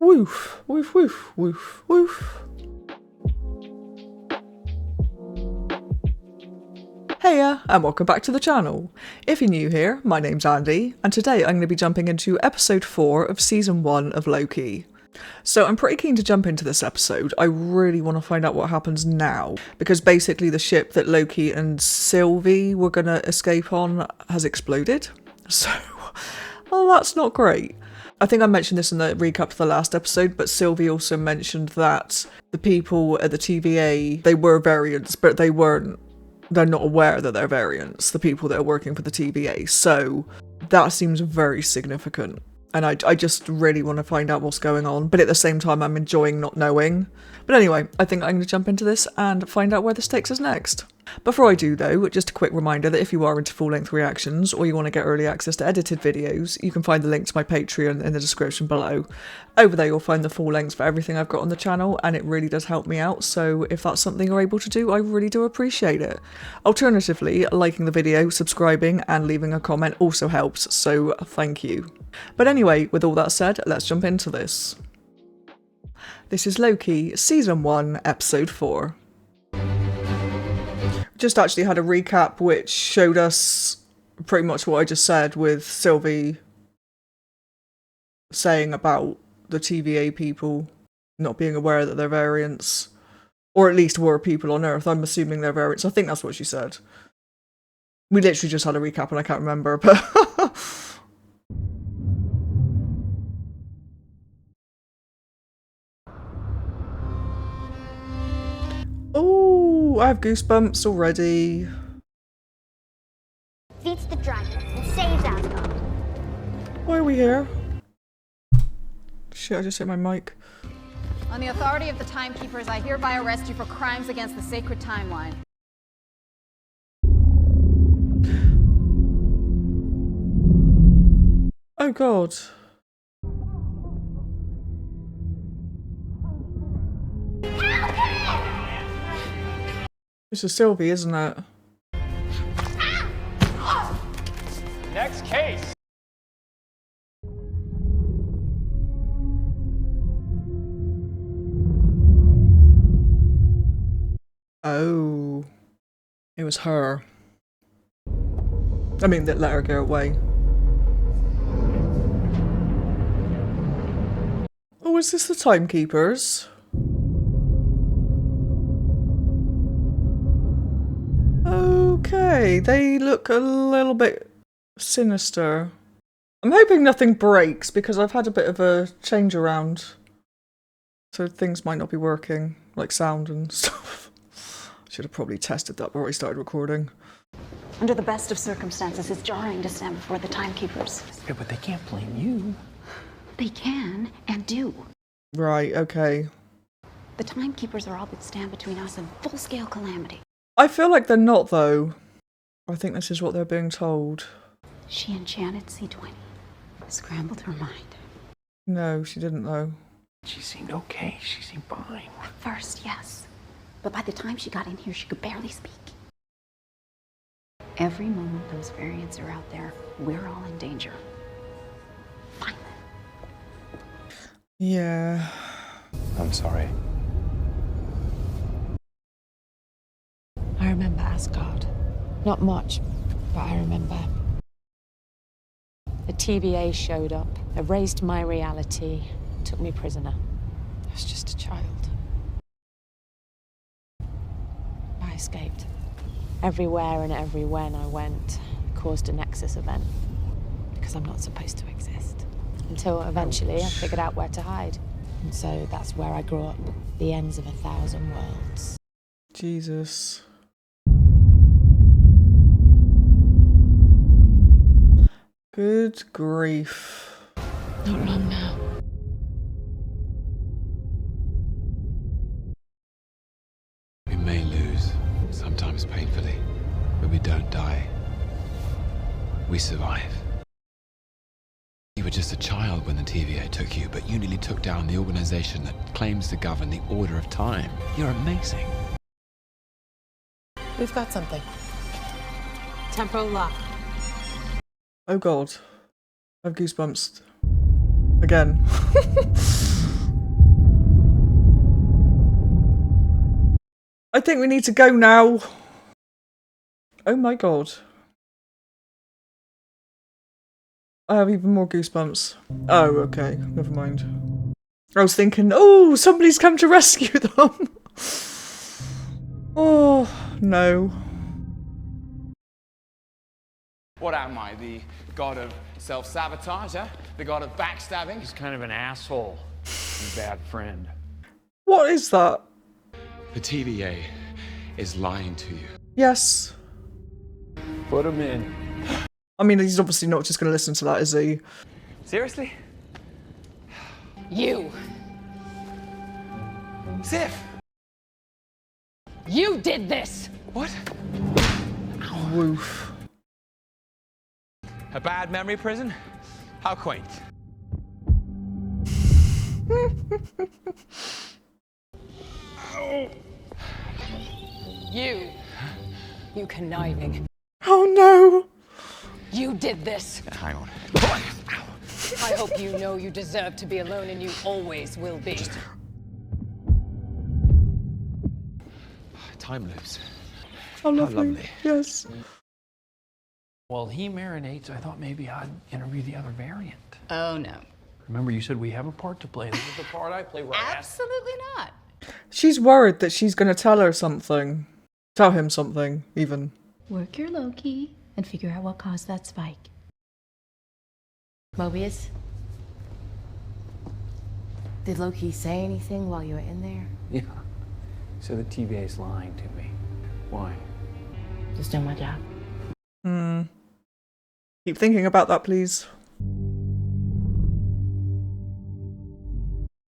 Woof, woof, woof, woof, woof. Heya, and welcome back to the channel. If you're new here, my name's Andy, and today I'm going to be jumping into episode 4 of season 1 of Loki. So I'm pretty keen to jump into this episode. I really want to find out what happens now, because basically the ship that Loki and Sylvie were going to escape on has exploded. So, well, that's not great. I think I mentioned this in the recap to the last episode, but Sylvie also mentioned that the people at the TVA, they were variants, but they're not aware that they're variants, the people that are working for the TVA. So that seems very significant. And I just really want to find out what's going on. But at the same time, I'm enjoying not knowing. But anyway, I think I'm going to jump into this and find out where this takes us next. Before I do though, just a quick reminder that if you are into full-length reactions or you want to get early access to edited videos, you can find the link to my Patreon in the description below. Over there you'll find the full lengths for everything I've got on the channel, and it really does help me out, so if that's something you're able to do, I really do appreciate it. Alternatively, liking the video, subscribing and leaving a comment also helps, so thank you. But anyway, with all that said, let's jump into this. This is Loki, Season 1, Episode 4. Just actually had a recap which showed us pretty much what I just said, with Sylvie saying about the TVA people not being aware that they're variants. Or at least were people on Earth. I'm assuming they're variants. I think that's what she said. We literally just had a recap and I can't remember, but... Oh, I have goosebumps already. Defeats the dragon and saves Asgard. Why are we here? Shit, I just hit my mic. On the authority of the Timekeepers, I hereby arrest you for crimes against the sacred timeline. Oh god. This is Sylvie, isn't it? Next case. Oh. It was her. I mean, that let her go away. Oh, is this the Timekeepers? Okay, they look a little bit sinister. I'm hoping nothing breaks because I've had a bit of a change around. So things might not be working, like sound and stuff. Should have probably tested that before I started recording. Under the best of circumstances, it's jarring to stand before the Timekeepers. Yeah, but they can't blame you. They can and do. Right, okay. The Timekeepers are all that stand between us and full-scale calamity. I feel like they're not, though. I think this is what they're being told. She enchanted C20, scrambled her mind. No, she didn't, though. She seemed okay. She seemed fine. At first, yes. But by the time she got in here, she could barely speak. Every moment those variants are out there, we're all in danger. Find them. Yeah. I'm sorry. I remember Asgard. Not much, but I remember. The TVA showed up, erased my reality, took me prisoner. I was just a child. I escaped. Everywhere and every when I went, I caused a Nexus Event. Because I'm not supposed to exist. Until eventually I figured out where to hide. And so that's where I grew up. The ends of 1,000 worlds. Jesus. Good grief. Not long now. We may lose, sometimes painfully, but we don't die. We survive. You were just a child when the TVA took you, but you nearly took down the organization that claims to govern the order of time. You're amazing. We've got something. Temporal lock. Oh god. I have goosebumps. Again. think we need to go now. Oh my god. I have even more goosebumps. Oh, okay. Never mind. I was thinking, oh, somebody's come to rescue them. Oh, no. What am I, the god of self-sabotage, huh? The god of backstabbing? He's kind of an asshole and a bad friend. What is that? The TVA is lying to you. Yes. Put him in. I mean, he's obviously not just going to listen to that, is he? Seriously? You! Sif! You did this! What? Woof. A bad memory prison? How quaint. You conniving. Oh no! You did this. Hang on. I hope you know you deserve to be alone, and you always will be. Time loops. How lovely. lovely. Yes. While he marinates, I thought maybe I'd interview the other variant. Oh, no. Remember, you said we have a part to play. This is the part I play right Absolutely not. She's worried that she's going to tell her something. Tell him something, even. Work your Loki and figure out what caused that spike. Mobius? Did Loki say anything while you were in there? Yeah. So the TVA's lying to me. Why? Just doing my job. Keep thinking about that, please.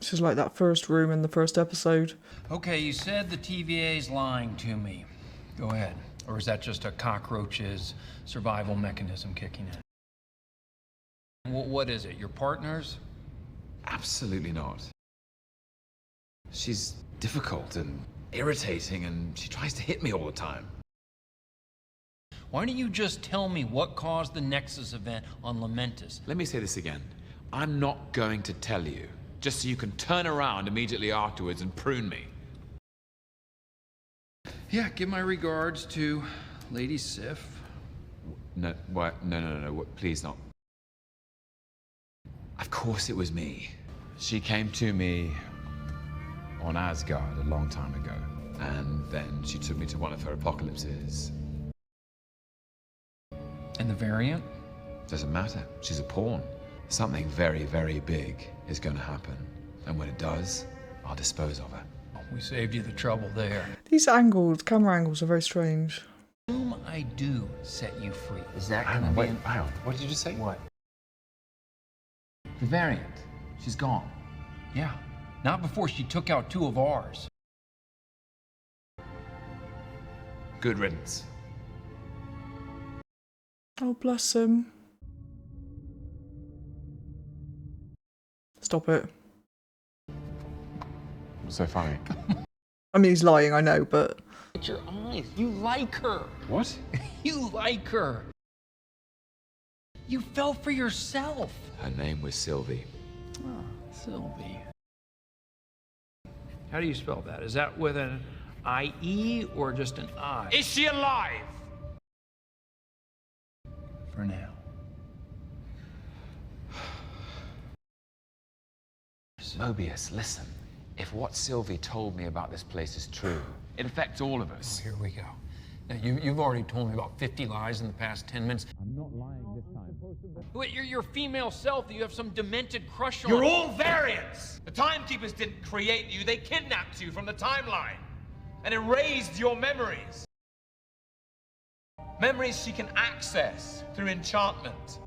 This is like that first room in the first episode. Okay, you said the TVA's lying to me. Go ahead. Or is that just a cockroach's survival mechanism kicking in? What is it? Your partner's? Absolutely not. She's difficult and irritating, and she tries to hit me all the time. Why don't you just tell me what caused the Nexus event on Lamentus? Let me say this again. I'm not going to tell you, just so you can turn around immediately afterwards and prune me. Yeah, give my regards to Lady Sif. No, what? No, what? Please not. Of course it was me. She came to me on Asgard a long time ago, and then she took me to one of her apocalypses. And the variant? Doesn't matter. She's a pawn. Something very, very big is going to happen, and when it does, I'll dispose of her. We saved you the trouble there. These angles, camera angles are very strange. Whom I do set you free. Is that Hang gonna on, be wait, an... hang on. What did you just say? What? The variant. She's gone. Yeah, not before she took out 2 of ours. Good riddance. Oh, bless him. Stop it. What's so funny? I mean, he's lying, I know, but... It's your eyes. You like her. What? You like her. You fell for yourself. Her name was Sylvie. Sylvie. How do you spell that? Is that with an I-E or just an I? Is she alive? For now. Mobius, listen. If what Sylvie told me about this place is true, it affects all of us. Here we go. Now, you've already told me about 50 lies in the past 10 minutes. I'm not lying this time. Wait, you're your female self that you have some demented crush on. You're all variants! The Timekeepers didn't create you, they kidnapped you from the timeline and erased your memories. Memories she can access through enchantment.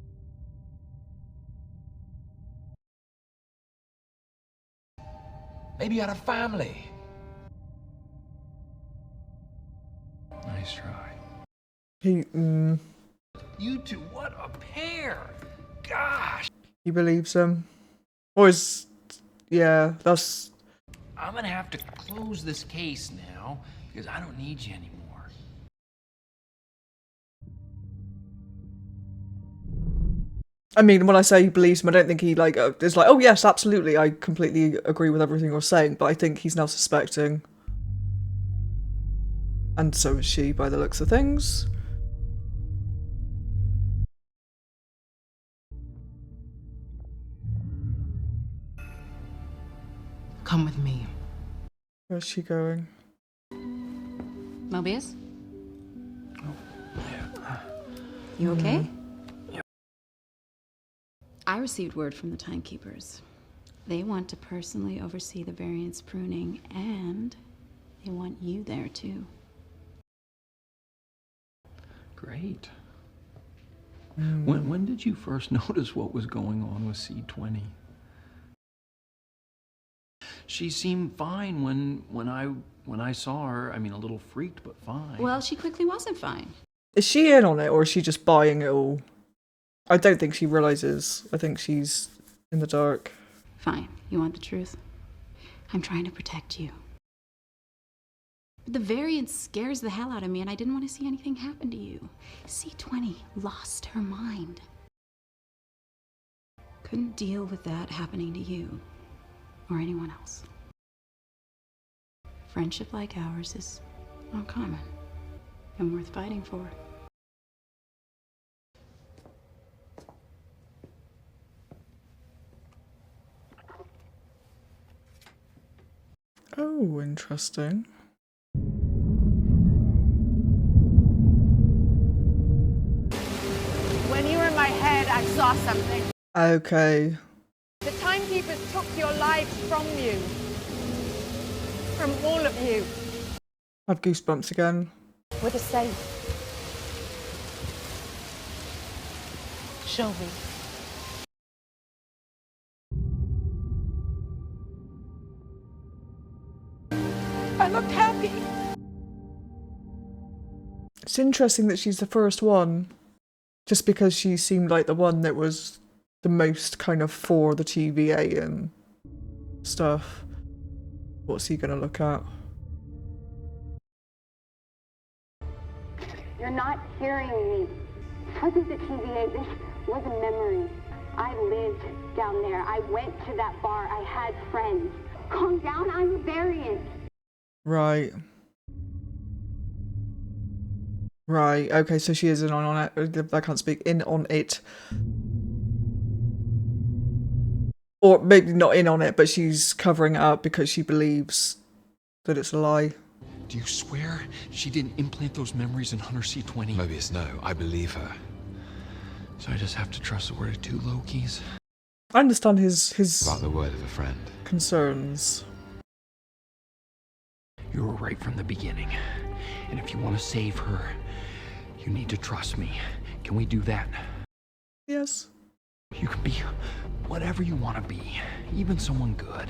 Maybe you had a family. Nice try. He, You two, what a pair! Gosh! he believes him. Or is... Yeah, that's... I'm gonna have to close this case now because I don't need you anymore. I mean, when I say he believes him, I don't think he, like, is like, oh yes, absolutely, I completely agree with everything you're saying, but I think he's now suspecting. And so is she, by the looks of things. Come with me. Where's she going? Mobius? You okay? Yeah. I received word from the Timekeepers. They want to personally oversee the variant's pruning, and they want you there too. Great. When did you first notice what was going on with C20? She seemed fine when I saw her. I mean, a little freaked, but fine. Well, she quickly wasn't fine. Is she in on it, or is she just buying it all? I don't think she realises. I think she's in the dark. Fine. You want the truth? I'm trying to protect you. But the variant scares the hell out of me, and I didn't want to see anything happen to you. C20 lost her mind. Couldn't deal with that happening to you or anyone else. Friendship like ours is uncommon and worth fighting for. Oh, interesting. When you were in my head, I saw something. Okay. The Timekeepers took your lives from you. From all of you. I have goosebumps again. With a safe. Show me. I looked happy. It's interesting that she's the first one, just because she seemed like the one that was the most kind of for the TVA and stuff. What's he gonna look at? You're not hearing me. This wasn't the TVA. This was a memory. I lived down there. I went to that bar. I had friends. Calm down. I'm a variant. Right. Right, okay, so she is in on it. I can't speak. In on it. Or maybe not in on it, but she's covering it up because she believes that it's a lie. Do you swear she didn't implant those memories in Hunter C20? Mobius, no. I believe her. So I just have to trust the word of two Lokis? I understand his About the word of a friend. concerns. You were right from the beginning. And if you want to save her, you need to trust me. Can we do that? Yes. You can be whatever you want to be, even someone good.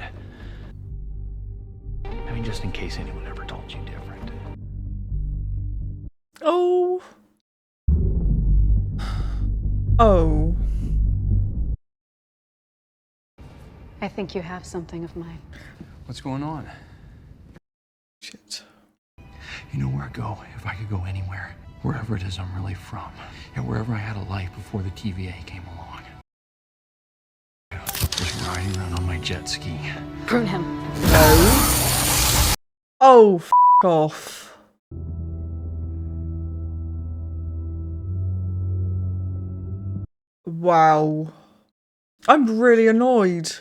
I mean, just in case anyone ever told you different. Oh. Oh. I think you have something of mine. What's going on? Shit. You know where I go if I could go anywhere. Wherever it is I'm really from. And wherever I had a life before the TVA came along. Just riding around on my jet ski. Prune him. No. Oh, f*** off. Wow. I'm really annoyed.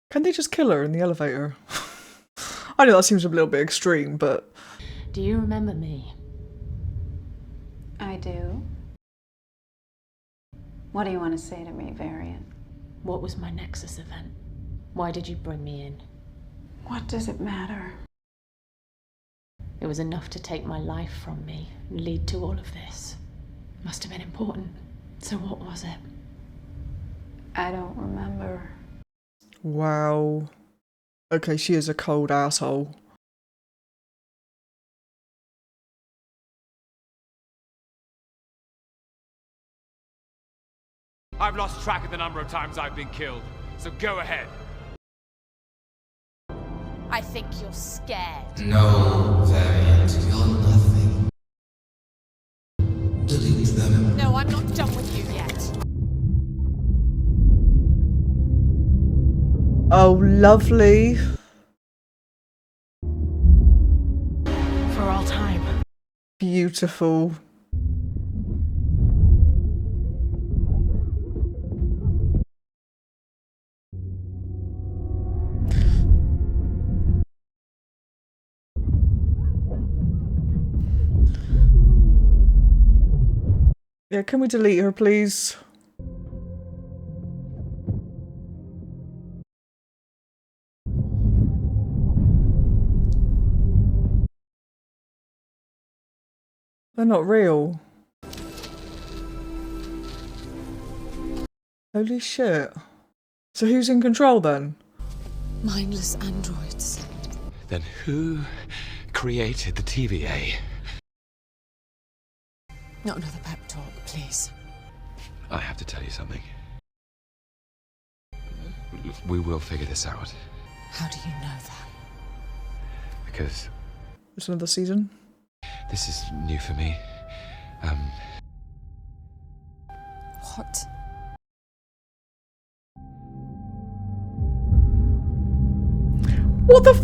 Can they just kill her in the elevator? I know that seems a little bit extreme, but... Do you remember me? I do. What do you want to say to me, Variant? What was my Nexus event? Why did you bring me in? What does it matter? It was enough to take my life from me and lead to all of this. Must have been important. So what was it? I don't remember. Wow. Okay, she is a cold asshole. I've lost track of the number of times I've been killed, so go ahead. I think you're scared. No, Variant, you're nothing. Oh, lovely. For all time. Beautiful. Yeah, can we delete her, please? They're not real. Holy shit. So who's in control then? Mindless androids. Then who created the TVA? Not another pep talk, please. I have to tell you something. We will figure this out. How do you know that? Because It's another season. this is new for me. What? What the f***?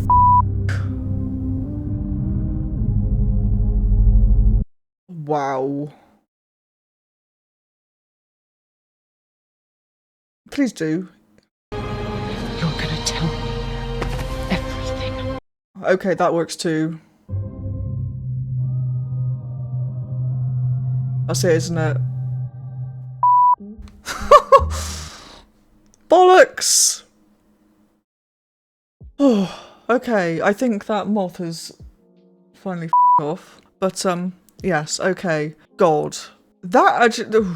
Wow. Please do. You're gonna tell me everything. Okay, that works too. That's it, isn't it? Bollocks! Oh, okay, I think that moth is finally off. But, yes, okay. God. That actually...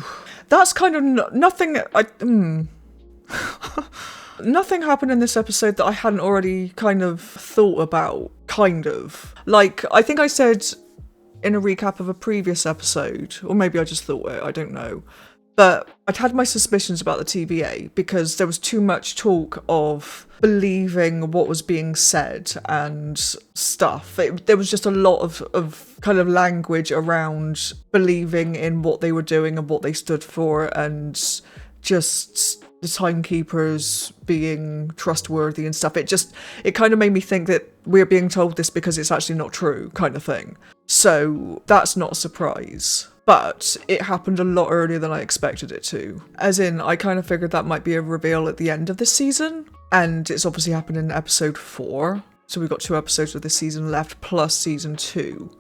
That's kind of nothing... Nothing happened in this episode that I hadn't already kind of thought about. Kind of. Like, I think I said in a recap of a previous episode, or maybe I just thought it, I don't know. But I'd had my suspicions about the TVA because there was too much talk of believing what was being said and stuff. There was just a lot of kind of language around believing in what they were doing and what they stood for, and just the timekeepers being trustworthy and stuff. It kind of made me think that we're being told this because it's actually not true, kind of thing. So that's not a surprise. But it happened a lot earlier than I expected it to. As in, I kind of figured that might be a reveal at the end of this season, and it's obviously happened in episode 4. So we've got 2 episodes of this season left, plus season 2.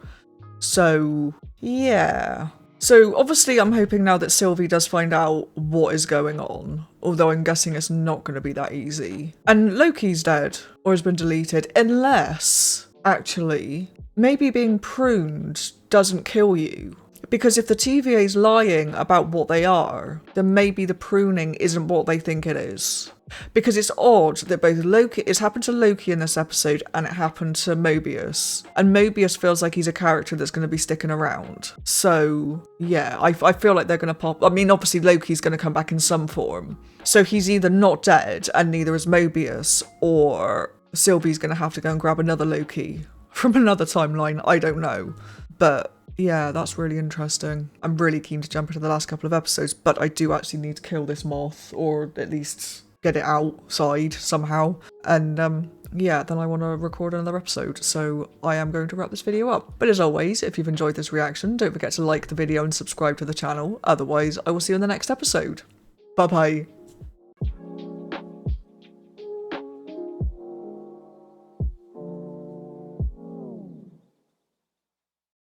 So, yeah. So obviously I'm hoping now that Sylvie does find out what is going on, although I'm guessing it's not going to be that easy. And Loki's dead, or has been deleted, unless, actually, maybe being pruned doesn't kill you. Because if the TVA's lying about what they are, then maybe the pruning isn't what they think it is. Because it's odd that both it's happened to Loki in this episode and it happened to Mobius. And Mobius feels like he's a character that's going to be sticking around. So, yeah, I feel like they're going to pop... I mean, obviously Loki's going to come back in some form. So he's either not dead and neither is Mobius, or Sylvie's going to have to go and grab another Loki from another timeline. I don't know. But... yeah, that's really interesting. I'm really keen to jump into the last couple of episodes, but I do actually need to kill this moth, or at least get it outside somehow. And yeah, then I want to record another episode, so I am going to wrap this video up. But as always, if you've enjoyed this reaction, don't forget to like the video and subscribe to the channel. Otherwise, I will see you in the next episode. Bye bye.